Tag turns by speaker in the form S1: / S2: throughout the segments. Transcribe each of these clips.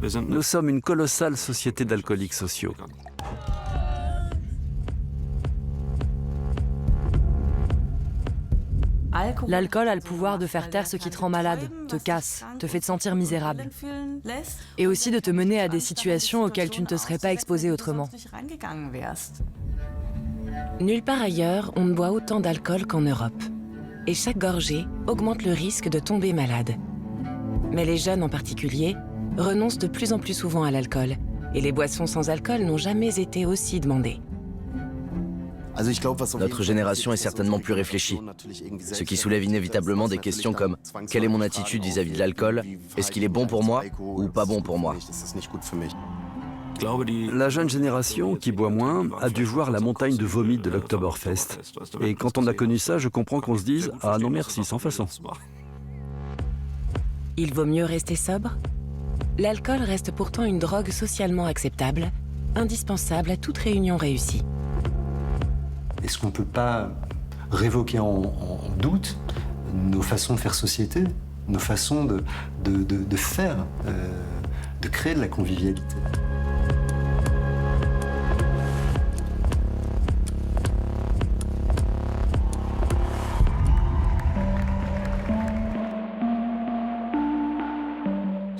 S1: Nous sommes une colossale société d'alcooliques sociaux.
S2: L'alcool a le pouvoir de faire taire ce qui te rend malade, te casse, te fait te sentir misérable. Et aussi de te mener à des situations auxquelles tu ne te serais pas exposé autrement.
S3: Nulle part ailleurs, on ne boit autant d'alcool qu'en Europe. Et chaque gorgée augmente le risque de tomber malade. Mais les jeunes en particulier renoncent de plus en plus souvent à l'alcool. Et les boissons sans alcool n'ont jamais été aussi demandées.
S4: Notre génération est certainement plus réfléchie, ce qui soulève inévitablement des questions comme « Quelle est mon attitude vis-à-vis de l'alcool? Est-ce qu'il est bon pour moi ou pas bon pour moi ?»
S1: La jeune génération, qui boit moins, a dû voir la montagne de vomi de l'Oktoberfest. Et quand on a connu ça, je comprends qu'on se dise « Ah non merci, sans façon ».
S3: Il vaut mieux rester sobre? L'alcool reste pourtant une drogue socialement acceptable, indispensable à toute réunion réussie.
S5: Est-ce qu'on ne peut pas révoquer en doute nos façons de faire société, nos façons de faire, de créer de la convivialité?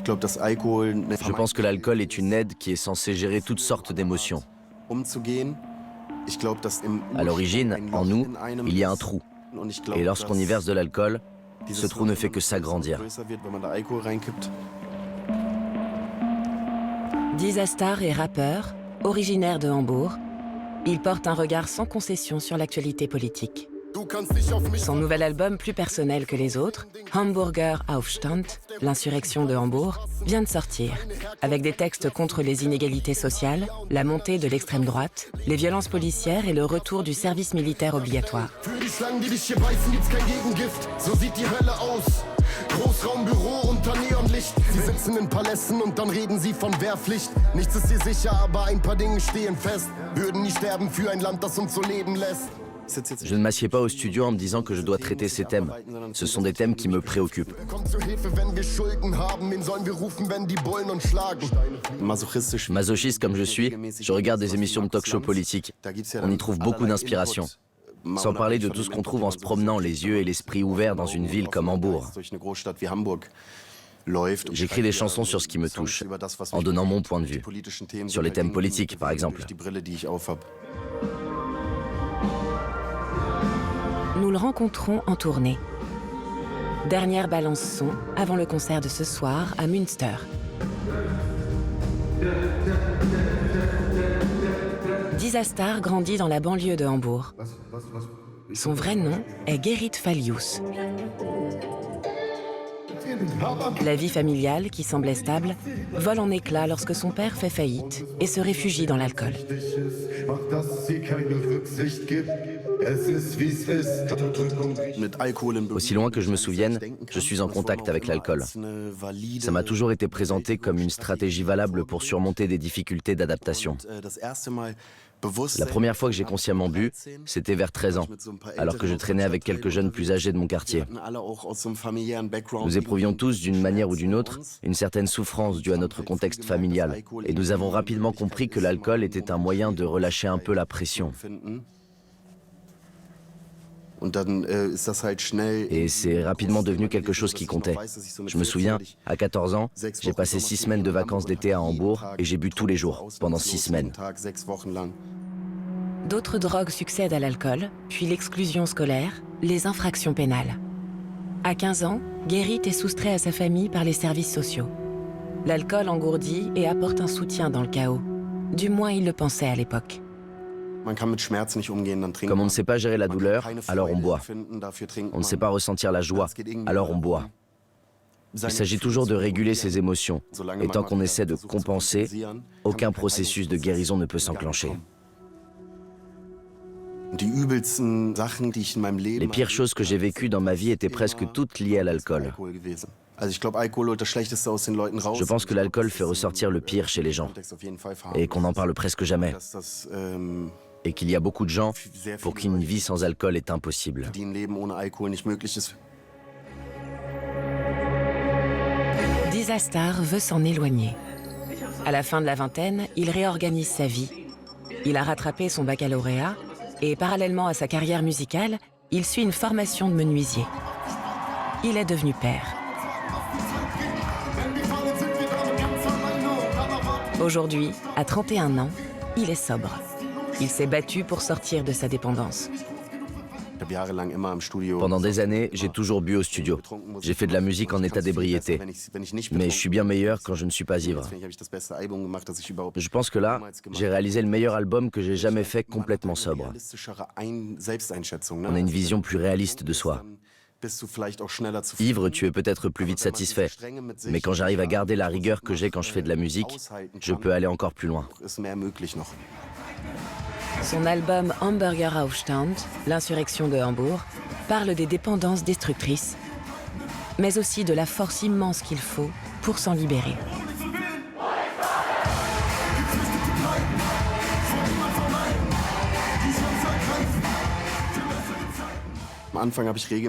S4: Je pense que l'alcool est une aide qui est censée gérer toutes sortes d'émotions. À l'origine, en nous, il y a un trou. Et lorsqu'on y verse de l'alcool, ce trou ne fait que s'agrandir.
S3: Disastar est rappeur, originaire de Hambourg. Il porte un regard sans concession sur l'actualité politique. Son nouvel album, plus personnel que les autres, Hamburger Aufstand, l'insurrection de Hambourg, vient de sortir, avec des textes contre les inégalités sociales, la montée de l'extrême droite, les violences policières et le retour du service militaire obligatoire.
S6: Großraumbüro unter Neonlicht. Sie sitzen in Palästen und dann reden sie von Wehrpflicht. Nichts ist hier sicher, aber ein paar Dinge stehen fest. Würden nie sterben für ein Land, das uns so leben lässt.
S4: Je ne m'assieds pas au studio en me disant que je dois traiter ces thèmes. Ce sont des thèmes qui me préoccupent. Masochiste comme je suis, je regarde des émissions de talk-show politiques. On y trouve beaucoup d'inspiration. Sans parler de tout ce qu'on trouve en se promenant les yeux et l'esprit ouverts dans une ville comme Hambourg. J'écris des chansons sur ce qui me touche, en donnant mon point de vue, sur les thèmes politiques par exemple.
S3: Nous le rencontrons en tournée. Dernière balance son avant le concert de ce soir à Münster. Disastar grandit dans la banlieue de Hambourg. Son vrai nom est Gerrit Fallius. La vie familiale, qui semblait stable, vole en éclats lorsque son père fait faillite et se réfugie dans l'alcool.
S4: Aussi loin que je me souvienne, je suis en contact avec l'alcool. Ça m'a toujours été présenté comme une stratégie valable pour surmonter des difficultés d'adaptation. La première fois que j'ai consciemment bu, c'était vers 13 ans, alors que je traînais avec quelques jeunes plus âgés de mon quartier. Nous éprouvions tous, d'une manière ou d'une autre, une certaine souffrance due à notre contexte familial. Et nous avons rapidement compris que l'alcool était un moyen de relâcher un peu la pression. Et c'est rapidement devenu quelque chose qui comptait. Je me souviens, à 14 ans, j'ai passé 6 semaines de vacances d'été à Hambourg et j'ai bu tous les jours, pendant 6 semaines.
S3: D'autres drogues succèdent à l'alcool, puis l'exclusion scolaire, les infractions pénales. À 15 ans, Gerrit est soustrait à sa famille par les services sociaux. L'alcool engourdit et apporte un soutien dans le chaos. Du moins, il le pensait à l'époque.
S4: Comme on ne sait pas gérer la douleur, alors on boit. On ne sait pas ressentir la joie, alors on boit. Il s'agit toujours de réguler ses émotions. Et tant qu'on essaie de compenser, aucun processus de guérison ne peut s'enclencher. Les pires choses que j'ai vécues dans ma vie étaient presque toutes liées à l'alcool. Je pense que l'alcool fait ressortir le pire chez les gens et qu'on n'en parle presque jamais. Et qu'il y a beaucoup de gens pour qui une vie sans alcool est impossible.
S3: Disastar veut s'en éloigner. À la fin de la vingtaine, il réorganise sa vie. Il a rattrapé son baccalauréat et, parallèlement à sa carrière musicale, il suit une formation de menuisier. Il est devenu père. Aujourd'hui, à 31 ans, il est sobre. Il s'est battu pour sortir de sa dépendance.
S4: Pendant des années, j'ai toujours bu au studio. J'ai fait de la musique en état d'ébriété. Mais je suis bien meilleur quand je ne suis pas ivre. Je pense que là, j'ai réalisé le meilleur album que j'ai jamais fait complètement sobre. On a une vision plus réaliste de soi. Ivre, tu es peut-être plus vite satisfait. Mais quand j'arrive à garder la rigueur que j'ai quand je fais de la musique, je peux aller encore plus loin.
S3: Son album Hamburger Aufstand, l'insurrection de Hambourg, parle des dépendances destructrices, mais aussi de la force immense qu'il faut pour s'en libérer.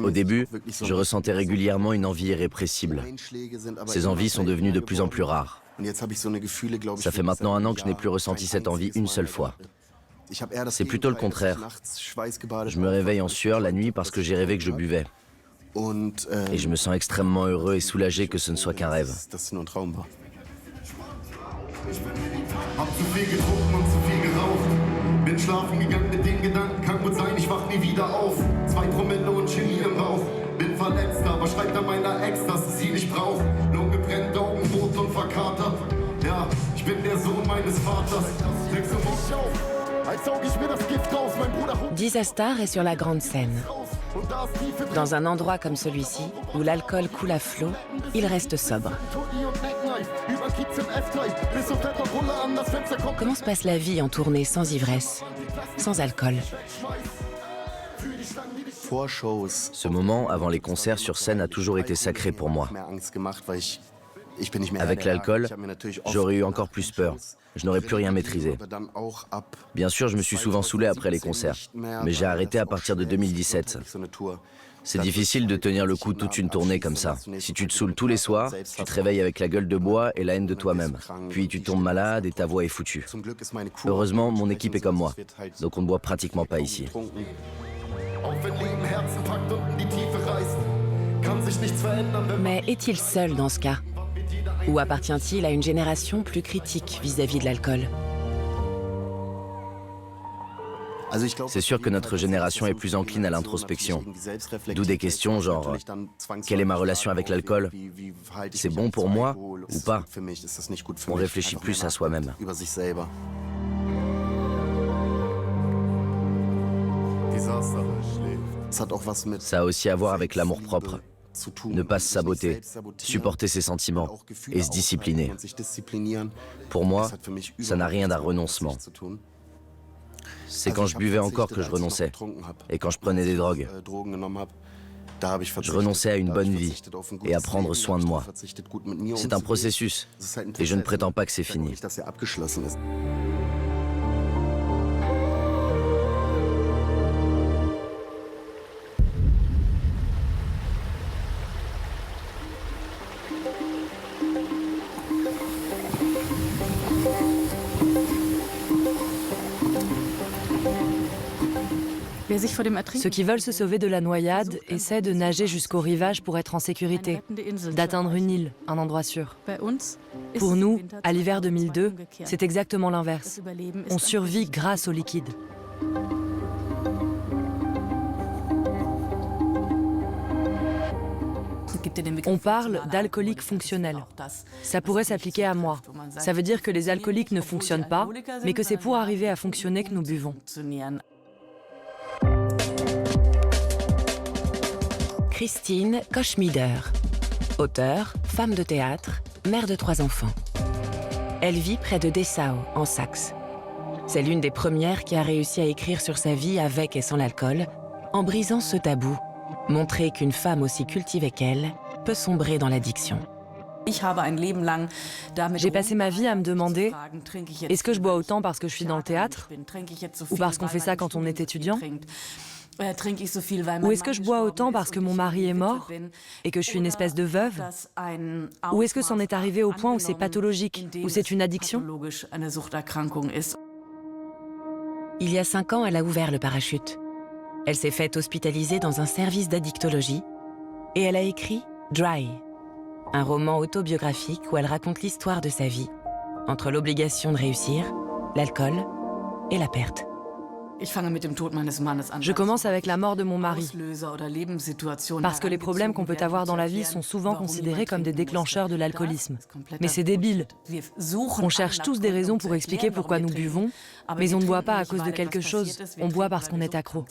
S4: Au début, je ressentais régulièrement une envie irrépressible. Ces envies sont devenues de plus en plus rares. Ça fait maintenant 1 an que je n'ai plus ressenti cette envie une seule fois. C'est plutôt le contraire. Je me réveille en sueur la nuit parce que j'ai rêvé que je buvais. Et je me sens extrêmement heureux et soulagé que ce ne soit qu'un rêve.
S6: Bin schlafen gegangen mit den Gedanken, kann gut sein, ich wach nie wieder auf. 2 Promille und Chili im Rauch. Bin verletzt, aber schreibt an meiner Ex, dass ich sie nicht brauch. Lunge brennt, Augen rot und verkatert. Ja, ich bin der Sohn meines Vaters.
S3: Disastar est sur la grande scène. Dans un endroit comme celui-ci, où l'alcool coule à flot, il reste sobre. Comment se passe la vie en tournée sans ivresse, sans alcool?
S4: Ce moment, avant les concerts sur scène, a toujours été sacré pour moi. Avec l'alcool, j'aurais eu encore plus peur. Je n'aurais plus rien maîtrisé. Bien sûr, je me suis souvent saoulé après les concerts, mais j'ai arrêté à partir de 2017. C'est difficile de tenir le coup toute une tournée comme ça. Si tu te saoules tous les soirs, tu te réveilles avec la gueule de bois et la haine de toi-même. Puis tu tombes malade et ta voix est foutue. Heureusement, mon équipe est comme moi, donc on ne boit pratiquement pas ici.
S3: Mais est-il seul dans ce cas? Ou appartient-il à une génération plus critique vis-à-vis de l'alcool?
S4: C'est sûr que notre génération est plus encline à l'introspection. D'où des questions genre « Quelle est ma relation avec l'alcool? C'est bon pour moi ou pas ?» On réfléchit plus à soi-même. Ça a aussi à voir avec l'amour-propre. Ne pas se saboter, supporter ses sentiments et se discipliner. Pour moi, ça n'a rien d'un renoncement. C'est quand je buvais encore que je renonçais, et quand je prenais des drogues. Je renonçais à une bonne vie et à prendre soin de moi. C'est un processus, et je ne prétends pas que c'est fini.
S2: Ceux qui veulent se sauver de la noyade essaient de nager jusqu'au rivage pour être en sécurité, d'atteindre une île, un endroit sûr. Pour nous, à l'hiver 2002, c'est exactement l'inverse. On survit grâce au liquide. On parle d'alcoolique fonctionnel. Ça pourrait s'appliquer à moi. Ça veut dire que les alcooliques ne fonctionnent pas, mais que c'est pour arriver à fonctionner que nous buvons.
S3: Christine Koschmider, auteure, femme de théâtre, mère de 3 enfants. Elle vit près de Dessau, en Saxe. C'est l'une des premières qui a réussi à écrire sur sa vie avec et sans l'alcool, en brisant ce tabou, montrer qu'une femme aussi cultivée qu'elle peut sombrer dans l'addiction.
S2: J'ai passé ma vie à me demander, est-ce que je bois autant parce que je suis dans le théâtre ou parce qu'on fait ça quand on est étudiant? Ou est-ce que je bois autant parce que mon mari est mort et que je suis une espèce de veuve? Ou est-ce que c'en est arrivé au point où c'est pathologique, où c'est une addiction?
S3: Il y a 5 ans, elle a ouvert le parachute. Elle s'est faite hospitaliser dans un service d'addictologie et elle a écrit Dry, un roman autobiographique où elle raconte l'histoire de sa vie, entre l'obligation de réussir, l'alcool et la perte.
S2: Je commence avec la mort de mon mari, parce que les problèmes qu'on peut avoir dans la vie sont souvent considérés comme des déclencheurs de l'alcoolisme. Mais c'est débile. On cherche tous des raisons pour expliquer pourquoi nous buvons, mais on ne boit pas à cause de quelque chose, on boit parce qu'on est accro.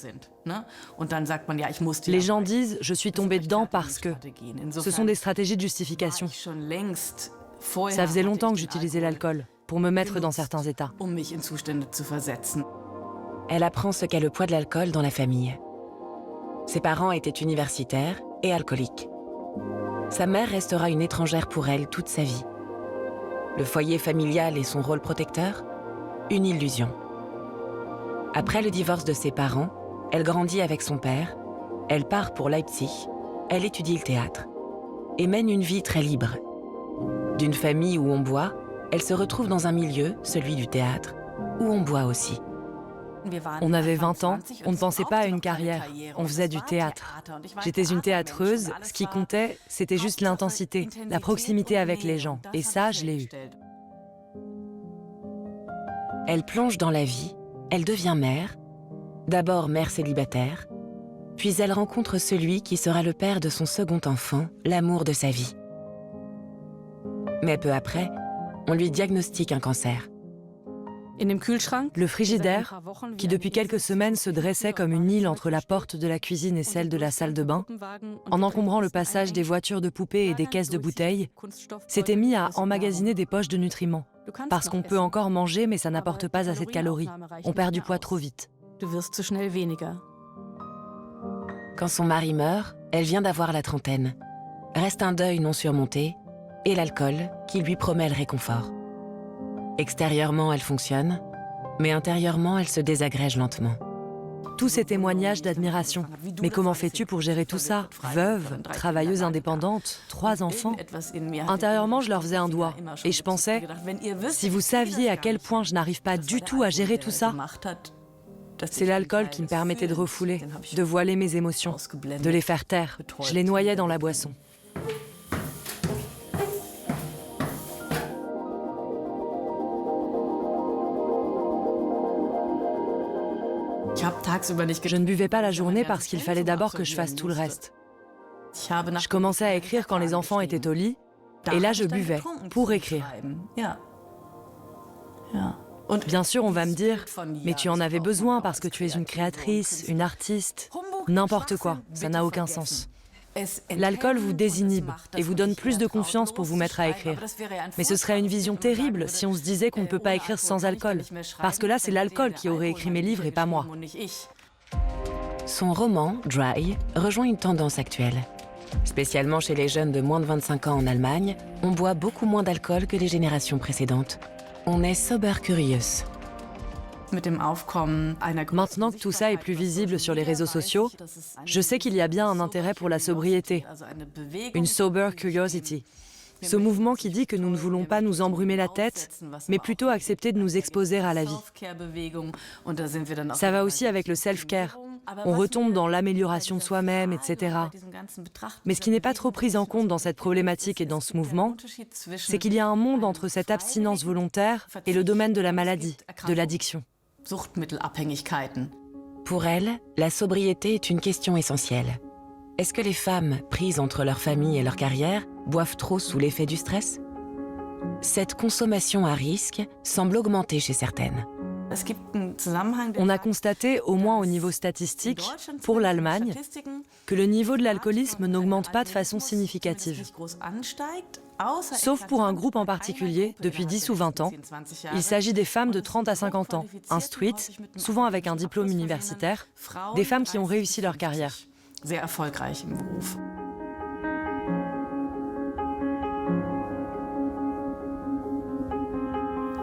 S2: Les gens disent « je suis tombé dedans parce que ». Ce sont des stratégies de justification. Ça faisait longtemps que j'utilisais l'alcool, pour me mettre dans certains états.
S3: Elle apprend ce qu'est le poids de l'alcool dans la famille. Ses parents étaient universitaires et alcooliques. Sa mère restera une étrangère pour elle toute sa vie. Le foyer familial et son rôle protecteur, une illusion. Après le divorce de ses parents, elle grandit avec son père, elle part pour Leipzig, elle étudie le théâtre et mène une vie très libre. D'une famille où on boit, elle se retrouve dans un milieu, celui du théâtre, où on boit aussi.
S2: On avait 20 ans, on ne pensait pas à une carrière, on faisait du théâtre. J'étais une théâtreuse, ce qui comptait, c'était juste l'intensité, la proximité avec les gens, et ça, je l'ai eu.
S3: Elle plonge dans la vie, elle devient mère, d'abord mère célibataire, puis elle rencontre celui qui sera le père de son second enfant, l'amour de sa vie. Mais peu après, on lui diagnostique un cancer.
S2: Le frigidaire, qui depuis quelques semaines se dressait comme une île entre la porte de la cuisine et celle de la salle de bain, en encombrant le passage des voitures de poupées et des caisses de bouteilles, s'était mis à emmagasiner des poches de nutriments. Parce qu'on peut encore manger, mais ça n'apporte pas assez de calories. On perd du poids trop vite.
S3: Quand son mari meurt, elle vient d'avoir la trentaine. Reste un deuil non surmonté et l'alcool qui lui promet le réconfort. Extérieurement, elle fonctionne, mais intérieurement, elle se désagrège lentement.
S2: Tous ces témoignages d'admiration. Mais comment fais-tu pour gérer tout ça? Veuve, travailleuse indépendante, 3 enfants. Intérieurement, je leur faisais un doigt. Et je pensais, si vous saviez à quel point je n'arrive pas du tout à gérer tout ça, c'est l'alcool qui me permettait de refouler, de voiler mes émotions, de les faire taire. Je les noyais dans la boisson. Je ne buvais pas la journée parce qu'il fallait d'abord que je fasse tout le reste. Je commençais à écrire quand les enfants étaient au lit, et là je buvais, pour écrire. Bien sûr, on va me dire, mais tu en avais besoin parce que tu es une créatrice, une artiste, n'importe quoi, ça n'a aucun sens. L'alcool vous désinhibe et vous donne plus de confiance pour vous mettre à écrire. Mais ce serait une vision terrible si on se disait qu'on ne peut pas écrire sans alcool. Parce que là, c'est l'alcool qui aurait écrit mes livres et pas moi.
S3: Son roman, Dry, rejoint une tendance actuelle. Spécialement chez les jeunes de moins de 25 ans en Allemagne, on boit beaucoup moins d'alcool que les générations précédentes. On est sober curious.
S2: Maintenant que tout ça est plus visible sur les réseaux sociaux, je sais qu'il y a bien un intérêt pour la sobriété, une sober curiosity. Ce mouvement qui dit que nous ne voulons pas nous embrumer la tête, mais plutôt accepter de nous exposer à la vie. Ça va aussi avec le self-care. On retombe dans l'amélioration de soi-même, etc. Mais ce qui n'est pas trop pris en compte dans cette problématique et dans ce mouvement, c'est qu'il y a un monde entre cette abstinence volontaire et le domaine de la maladie, de l'addiction.
S3: Pour elle, la sobriété est une question essentielle. Est-ce que les femmes, prises entre leur famille et leur carrière, boivent trop sous l'effet du stress? Cette consommation à risque semble augmenter chez certaines.
S2: On a constaté, au moins au niveau statistique, pour l'Allemagne, que le niveau de l'alcoolisme n'augmente pas de façon significative. Sauf pour un groupe en particulier, depuis 10 ou 20 ans. Il s'agit des femmes de 30 à 50 ans, instruites, souvent avec un diplôme universitaire, des femmes qui ont réussi leur carrière.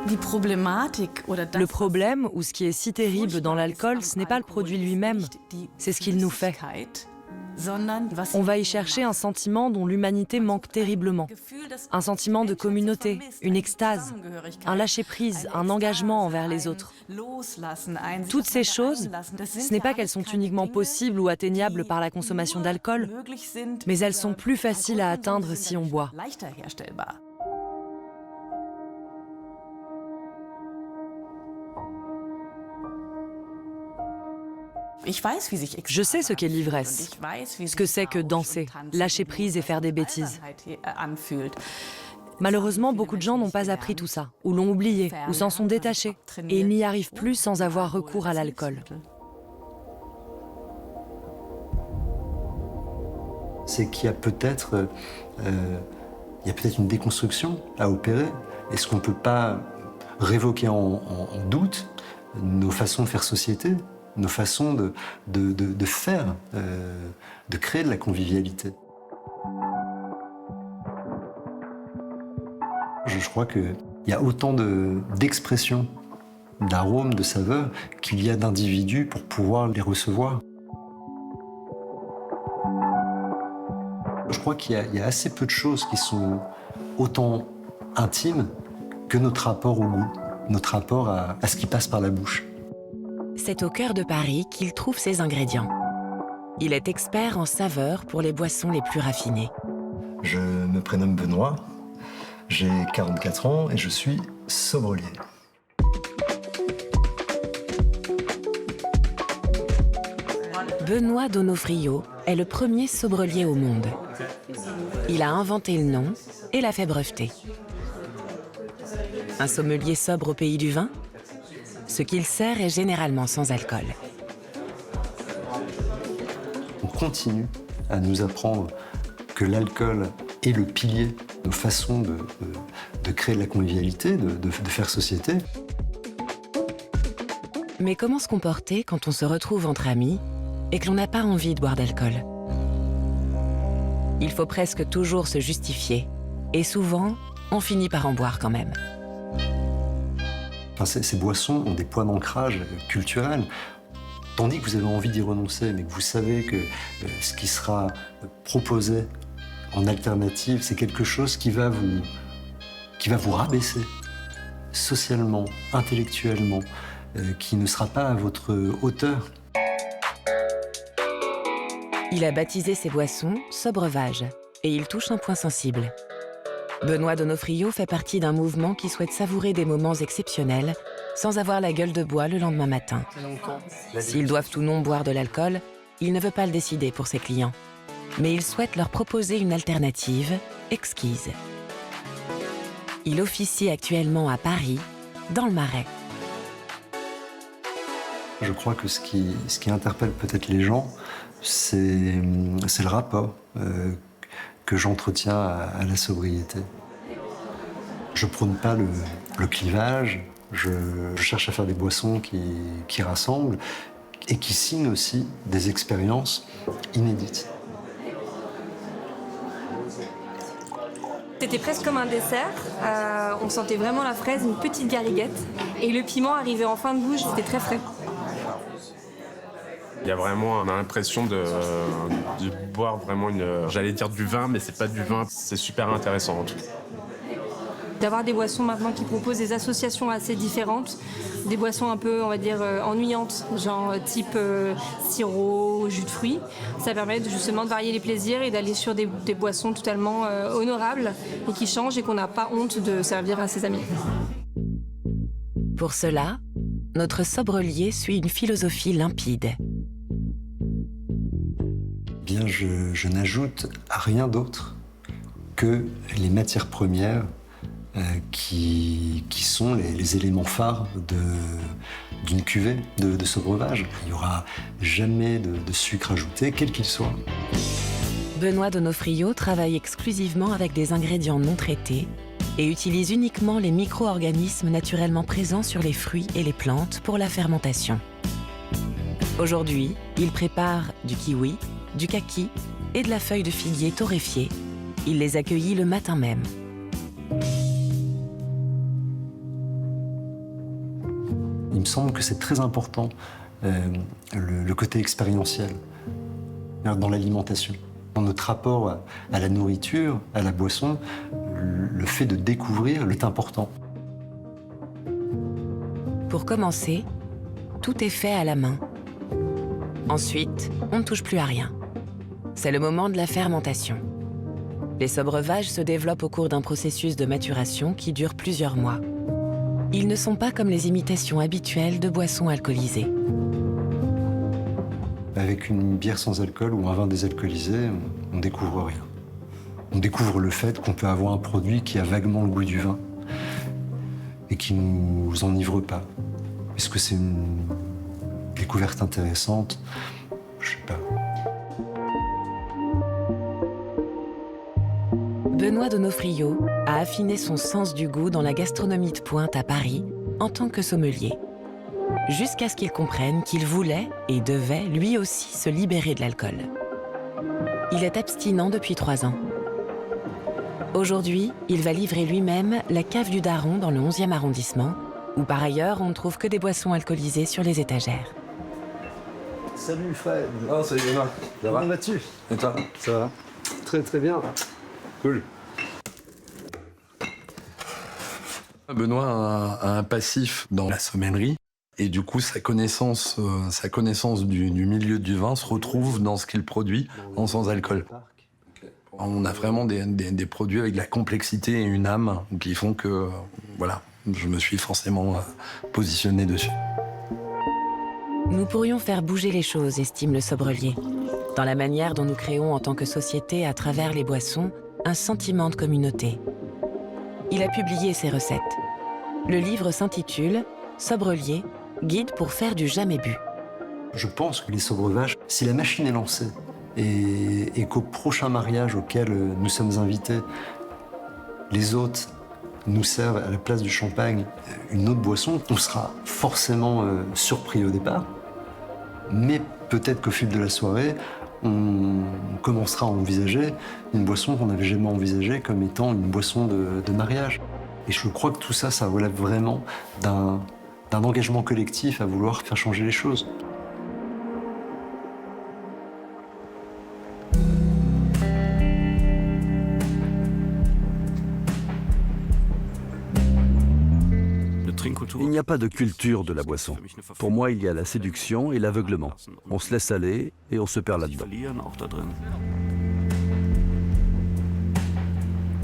S2: Le problème, ou ce qui est si terrible dans l'alcool, ce n'est pas le produit lui-même, c'est ce qu'il nous fait. On va y chercher un sentiment dont l'humanité manque terriblement. Un sentiment de communauté, une extase, un lâcher-prise, un engagement envers les autres. Toutes ces choses, ce n'est pas qu'elles sont uniquement possibles ou atteignables par la consommation d'alcool, mais elles sont plus faciles à atteindre si on boit. Je sais ce qu'est l'ivresse, ce que c'est que danser, lâcher prise et faire des bêtises. Malheureusement, beaucoup de gens n'ont pas appris tout ça, ou l'ont oublié, ou s'en sont détachés, et ils n'y arrivent plus sans avoir recours à l'alcool.
S5: C'est qu'il y a peut-être une déconstruction à opérer. Est-ce qu'on ne peut pas révoquer en doute nos façons de faire société, nos façons de faire, de créer de la convivialité? Je crois qu'il y a autant d'expressions, d'arômes, de saveurs qu'il y a d'individus pour pouvoir les recevoir. Je crois qu'il y a assez peu de choses qui sont autant intimes que notre rapport au goût, notre rapport à ce qui passe par la bouche.
S3: C'est au cœur de Paris qu'il trouve ses ingrédients. Il est expert en saveurs pour les boissons les plus raffinées.
S5: Je me prénomme Benoît, j'ai 44 ans et je suis sommelier.
S3: Benoît Donofrio est le premier sommelier au monde. Il a inventé le nom et l'a fait breveter. Un sommelier sobre au pays du vin? Ce qu'il sert est généralement sans alcool.
S5: On continue à nous apprendre que l'alcool est le pilier de nos façons de créer de la convivialité, de faire société.
S3: Mais comment se comporter quand on se retrouve entre amis et que l'on n'a pas envie de boire d'alcool? Il faut presque toujours se justifier. Et souvent, on finit par en boire quand même.
S5: Enfin, ces boissons ont des points d'ancrage culturel. Tandis que vous avez envie d'y renoncer, mais que vous savez que ce qui sera proposé en alternative, c'est quelque chose qui va vous rabaisser socialement, intellectuellement, qui ne sera pas à votre hauteur.
S3: Il a baptisé ses boissons Sobrevage et il touche un point sensible. Benoît Donofrio fait partie d'un mouvement qui souhaite savourer des moments exceptionnels sans avoir la gueule de bois le lendemain matin. S'ils doivent ou non boire de l'alcool, il ne veut pas le décider pour ses clients. Mais il souhaite leur proposer une alternative exquise. Il officie actuellement à Paris, dans le Marais.
S5: Je crois que ce qui interpelle peut-être les gens, c'est le rapport que j'entretiens à la sobriété. Je prône pas le clivage, je cherche à faire des boissons qui rassemblent et qui signent aussi des expériences inédites.
S7: C'était presque comme un dessert, on sentait vraiment la fraise, une petite gariguette, et le piment arrivait en fin de bouche, c'était très frais.
S8: Il y a vraiment, on a l'impression de boire vraiment j'allais dire du vin, mais c'est pas du vin, c'est super intéressant en tout cas.
S7: D'avoir des boissons maintenant qui proposent des associations assez différentes, des boissons un peu, on va dire, ennuyantes, genre type sirop, jus de fruits. Ça permet justement de varier les plaisirs et d'aller sur des boissons totalement honorables et qui changent et qu'on n'a pas honte de servir à ses amis.
S3: Pour cela, notre sobrelier suit une philosophie limpide.
S5: Bien, je n'ajoute à rien d'autre que les matières premières qui sont les éléments phares d'une cuvée de ce breuvage. Il n'y aura jamais de sucre ajouté, quel qu'il soit.
S3: Benoît Donofrio travaille exclusivement avec des ingrédients non traités et utilise uniquement les micro-organismes naturellement présents sur les fruits et les plantes pour la fermentation. Aujourd'hui, il prépare du kiwi, du kaki et de la feuille de figuier torréfiée. Il les accueillit le matin même.
S5: semble que c'est très important, le côté expérientiel dans l'alimentation. Dans notre rapport à la nourriture, à la boisson, le fait de découvrir est important.
S3: Pour commencer, tout est fait à la main. Ensuite, on ne touche plus à rien. C'est le moment de la fermentation. Les sobreuvages se développent au cours d'un processus de maturation qui dure plusieurs mois. Ils ne sont pas comme les imitations habituelles de boissons alcoolisées.
S5: Avec une bière sans alcool ou un vin désalcoolisé, on découvre rien. On découvre le fait qu'on peut avoir un produit qui a vaguement le goût du vin et qui ne nous enivre pas. Est-ce que c'est une découverte intéressante? Je sais pas.
S3: Benoît Donofrio a affiné son sens du goût dans la gastronomie de pointe à Paris en tant que sommelier, jusqu'à ce qu'il comprenne qu'il voulait et devait lui aussi se libérer de l'alcool. Il est abstinent depuis 3 ans. Aujourd'hui, il va livrer lui-même la cave du Daron dans le 11e arrondissement, où par ailleurs on ne trouve que des boissons alcoolisées sur les étagères.
S5: Salut Fred.
S9: Oh, salut Benoît. Ça va?
S5: Comment vas-tu?
S9: Et toi?
S5: Ça va. Très très bien.
S9: Cool. Benoît a un passif dans la sommellerie et du coup sa connaissance du milieu du vin se retrouve dans ce qu'il produit en sans alcool. On a vraiment des produits avec de la complexité et une âme qui font que voilà, je me suis forcément positionné dessus.
S3: Nous pourrions faire bouger les choses, estime le sobrelier, dans la manière dont nous créons en tant que société à travers les boissons un sentiment de communauté. Il a publié ses recettes. Le livre s'intitule « Sobrelier, guide pour faire du jamais bu ».
S5: Je pense que les sobreuvages, si la machine est lancée et qu'au prochain mariage auquel nous sommes invités, les hôtes nous servent à la place du champagne une autre boisson, on sera forcément surpris au départ, mais peut-être qu'au fil de la soirée, on commencera à envisager une boisson qu'on n'avait jamais envisagée comme étant une boisson de mariage. Et je crois que tout ça, ça relève vraiment d'un engagement collectif à vouloir faire changer les choses.
S1: Il n'y a pas de culture de la boisson. Pour moi, il y a la séduction et l'aveuglement. On se laisse aller et on se perd là-dedans.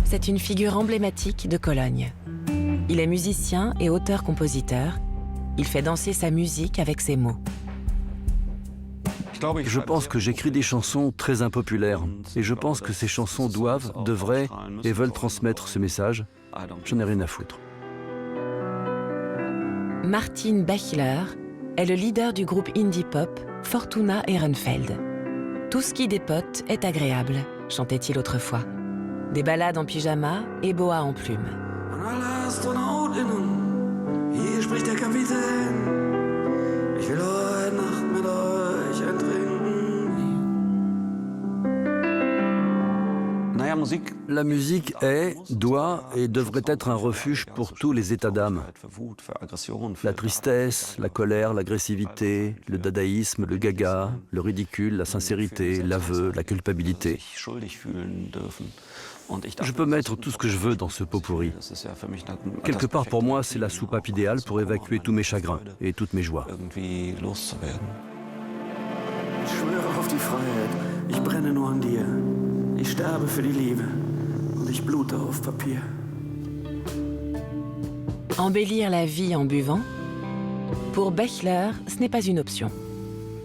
S3: C'est une figure emblématique de Cologne. Il est musicien et auteur-compositeur. Il fait danser sa musique avec ses mots.
S1: Je pense que j'écris des chansons très impopulaires et je pense que ces chansons devraient et veulent transmettre ce message. J'en ai rien à foutre.
S3: Martin Bechler est le leader du groupe indie pop Fortuna Ehrenfeld. Tout ce qui dépote est agréable, chantait-il autrefois. Des ballades en pyjama et boa en plume.
S10: Hier spricht der Kapitän. Ich will heute Nacht mit euch ein Trinken.
S1: La musique est, doit et devrait être un refuge pour tous les états d'âme. La tristesse, la colère, l'agressivité, le dadaïsme, le gaga, le ridicule, la sincérité, l'aveu, la culpabilité. Je peux mettre tout ce que je veux dans ce pot pourri. Quelque part pour moi, c'est la soupape idéale pour évacuer tous mes chagrins et toutes mes joies.
S10: Ich schwöre auf die Freiheit, ich brenne nur an dir. Ich sterbe für die Liebe und ich blute auf Papier.
S3: Embellir la vie en buvant? Pour Bechler, ce n'est pas une option.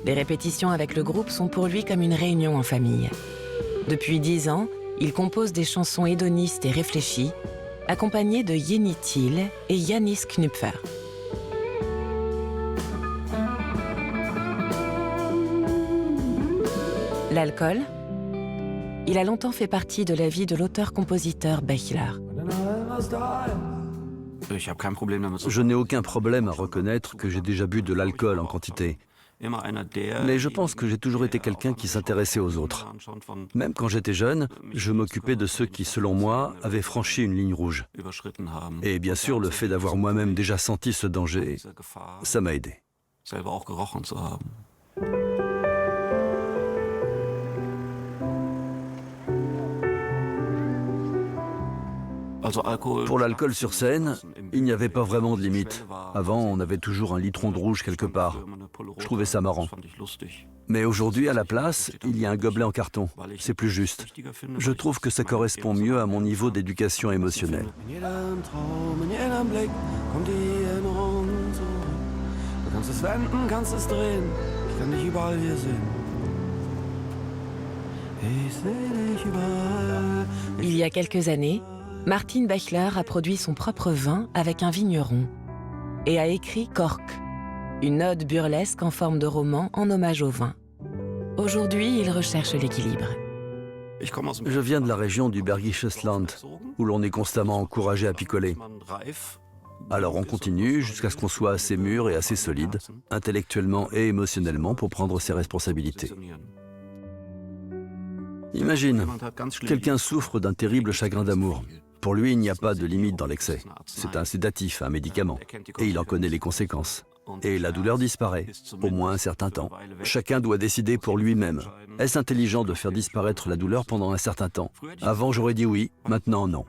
S3: Les répétitions avec le groupe sont pour lui comme une réunion en famille. Depuis 10 ans, il compose des chansons hédonistes et réfléchies, accompagné de Jenny Thiel et Yanis Knüpfer. L'alcool? Il a longtemps fait partie de la vie de l'auteur-compositeur Bechler.
S1: Je n'ai aucun problème à reconnaître que j'ai déjà bu de l'alcool en quantité. Mais je pense que j'ai toujours été quelqu'un qui s'intéressait aux autres. Même quand j'étais jeune, je m'occupais de ceux qui, selon moi, avaient franchi une ligne rouge. Et bien sûr, le fait d'avoir moi-même déjà senti ce danger, ça m'a aidé. Pour l'alcool sur scène, il n'y avait pas vraiment de limite. Avant, on avait toujours un litron de rouge quelque part. Je trouvais ça marrant. Mais aujourd'hui, à la place, il y a un gobelet en carton. C'est plus juste. Je trouve que ça correspond mieux à mon niveau d'éducation émotionnelle.
S3: Il y a quelques années, Martin Bechler a produit son propre vin avec un vigneron et a écrit Kork, une ode burlesque en forme de roman en hommage au vin. Aujourd'hui, il recherche l'équilibre.
S1: Je viens de la région du Bergisches Land, où l'on est constamment encouragé à picoler. Alors on continue jusqu'à ce qu'on soit assez mûr et assez solide, intellectuellement et émotionnellement, pour prendre ses responsabilités. Imagine, quelqu'un souffre d'un terrible chagrin d'amour. Pour lui, il n'y a pas de limite dans l'excès. C'est un sédatif, un médicament. Et il en connaît les conséquences. Et la douleur disparaît, au moins un certain temps. Chacun doit décider pour lui-même. Est-ce intelligent de faire disparaître la douleur pendant un certain temps? Avant, j'aurais dit oui, maintenant, non.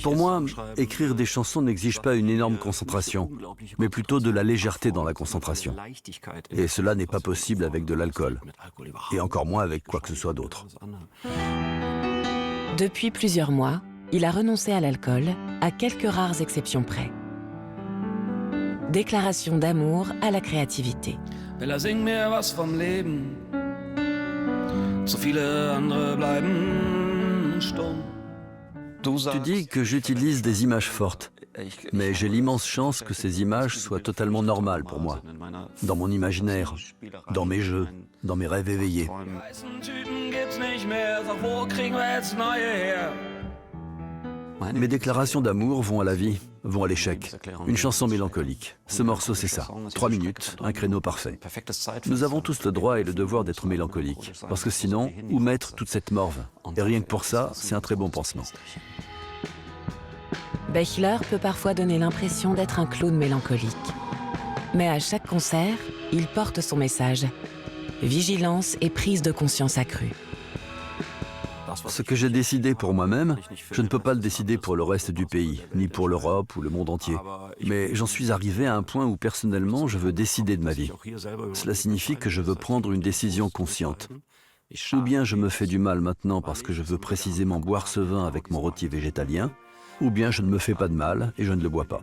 S1: Pour moi, écrire des chansons n'exige pas une énorme concentration, mais plutôt de la légèreté dans la concentration. Et cela n'est pas possible avec de l'alcool, et encore moins avec quoi que ce soit d'autre.
S3: Depuis plusieurs mois, il a renoncé à l'alcool, à quelques rares exceptions près. Déclaration d'amour à la créativité.
S10: Bella, sing mir was vom Leben. So viele andere bleiben stumm.
S1: Tu dis que j'utilise des images fortes, mais j'ai l'immense chance que ces images soient totalement normales pour moi, dans mon imaginaire, dans mes jeux, dans mes rêves éveillés. Mes déclarations d'amour vont à la vie, vont à l'échec. Une chanson mélancolique. Ce morceau, c'est ça. 3 minutes, un créneau parfait. Nous avons tous le droit et le devoir d'être mélancoliques, parce que sinon, où mettre toute cette morve? Et rien que pour ça, c'est un très bon pansement.
S3: Bechler peut parfois donner l'impression d'être un clown mélancolique. Mais à chaque concert, il porte son message. Vigilance et prise de conscience accrue.
S1: Ce que j'ai décidé pour moi-même, je ne peux pas le décider pour le reste du pays, ni pour l'Europe ou le monde entier. Mais j'en suis arrivé à un point où personnellement, je veux décider de ma vie. Cela signifie que je veux prendre une décision consciente. Ou bien je me fais du mal maintenant parce que je veux précisément boire ce vin avec mon rôti végétalien, ou bien je ne me fais pas de mal et je ne le bois pas.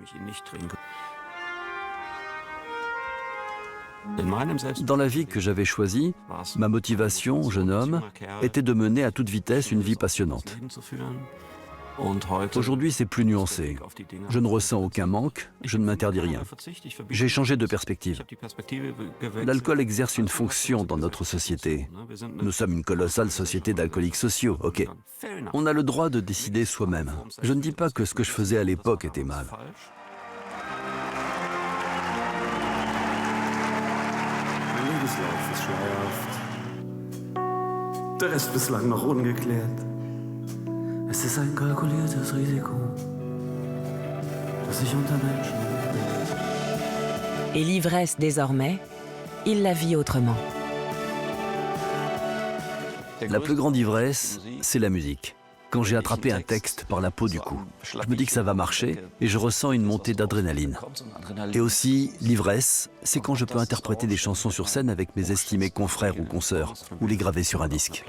S1: Dans la vie que j'avais choisie, ma motivation, jeune homme, était de mener à toute vitesse une vie passionnante. Aujourd'hui, c'est plus nuancé. Je ne ressens aucun manque, je ne m'interdis rien. J'ai changé de perspective. L'alcool exerce une fonction dans notre société. Nous sommes une colossale société d'alcooliques sociaux, ok. On a le droit de décider soi-même. Je ne dis pas que ce que je faisais à l'époque était mal.
S10: Lebenslauf ist schleierhaft. Der Rest bislang noch ungeklärt. Es ist ein kalkuliertes Risiko, das ich unter Menschen.
S3: Et l'ivresse désormais, il la vit autrement.
S1: La plus grande ivresse, c'est la musique. Quand j'ai attrapé un texte par la peau du cou, je me dis que ça va marcher et je ressens une montée d'adrénaline. Et aussi, l'ivresse, c'est quand je peux interpréter des chansons sur scène avec mes estimés confrères ou consoeurs, ou les graver sur un disque.